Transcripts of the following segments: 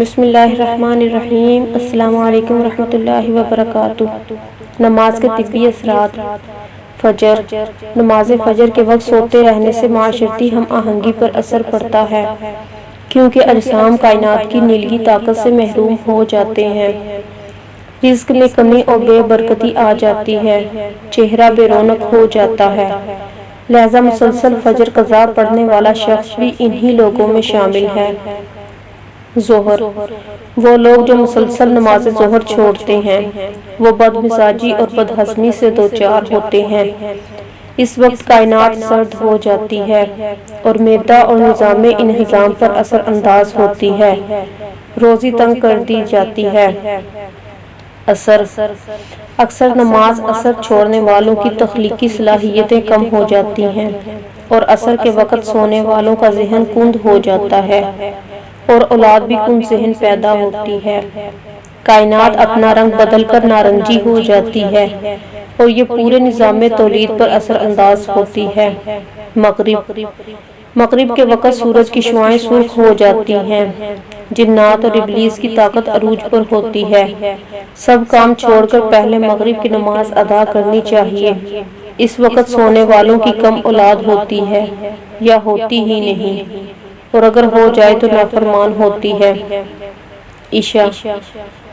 بسم اللہ الرحمن الرحیم۔ السلام علیکم ورحمۃ اللہ وبرکاتہ۔ نماز کے طبی اثرات۔ فجر۔ نماز فجر کے وقت سوتے رہنے سے معاشرتی ہم آہنگی پر اثر پڑتا ہے، کیونکہ اجسام کائنات کی نیلگی طاقت سے محروم ہو جاتے ہیں۔ رزق میں کمی اور بے برکتی آ جاتی ہے، چہرہ بے رونق ہو جاتا ہے۔ لہذا مسلسل فجر قضا پڑھنے والا شخص بھی انہی لوگوں میں شامل ہے۔ ظہر۔ وہ لوگ جو مسلسل نماز ظہر چھوڑتے ہیں وہ بد مزاجی اور بد ہضمی سے دوچار ہوتے ہیں۔ اس وقت کائنات سرد ہو جاتی ہے اور معدہ اور نظام انہضام پر اثر انداز ہوتی ہے، روزی تنگ کر دی جاتی ہے۔ اثر۔ اکثر نماز اثر چھوڑنے والوں کی تخلیقی صلاحیتیں کم ہو جاتی ہیں اور اثر کے وقت سونے والوں کا ذہن کند ہو جاتا ہے اور اولاد بھی کند ذہن پیدا ہوتی ہے۔ کائنات اپنا رنگ بدل کر نارنجی ہو جاتی ہے اور یہ پورے نظام تولید پر اثر انداز ہوتی ہے۔ مغرب۔ مغرب کے وقت سورج کی شعاعیں سرخ ہو جاتی ہیں، جنات اور ابلیس کی طاقت عروج پر ہوتی ہے۔ سب کام چھوڑ کر پہلے مغرب کی نماز ادا کرنی چاہیے۔ اس وقت سونے والوں کی کم اولاد ہوتی ہے یا ہوتی ہی نہیں، اور اگر ہو جائے تو نافرمان ہوتی ہے۔ عشاء۔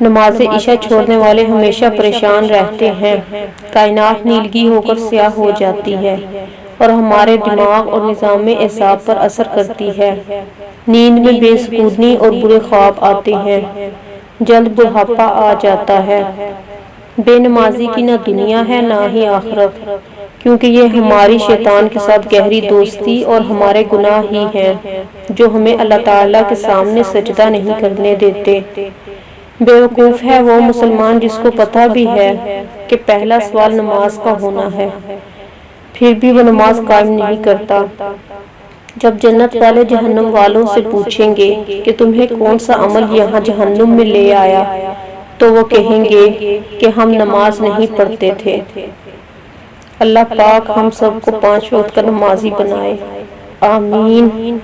نماز عشاء چھوڑنے والے ہمیشہ پریشان رہتے ہیں، کائنات نیلگی ہو کر سیاہ ہو جاتی ہے اور ہمارے دماغ اور نظام اعصاب پر اثر کرتی ہے۔ نیند میں بے سکونی اور برے خواب آتے ہیں، جلد بڑھاپا آ جاتا ہے۔ بے نمازی کی نہ دنیا ہے نہ ہی آخرت، کیونکہ یہ ہماری شیطان کے ساتھ گہری دوستی اور ہمارے گناہ ہی ہیں جو ہمیں اللہ تعالیٰ کے سامنے سجدہ نہیں کرنے دیتے۔ بے وقوف ہے وہ مسلمان جس کو پتہ بھی ہے کہ پہلا سوال نماز کا ہونا ہے، پھر بھی وہ نماز قائم نہیں کرتا۔ جب جنت والے جہنم والوں سے پوچھیں گے کہ تمہیں کون سا عمل یہاں جہنم میں لے آیا، تو وہ کہیں گے کہ ہم نماز نہیں پڑھتے تھے۔ اللہ پاک ہم سب کو 5 وقت کا نمازی بنائے، آمین۔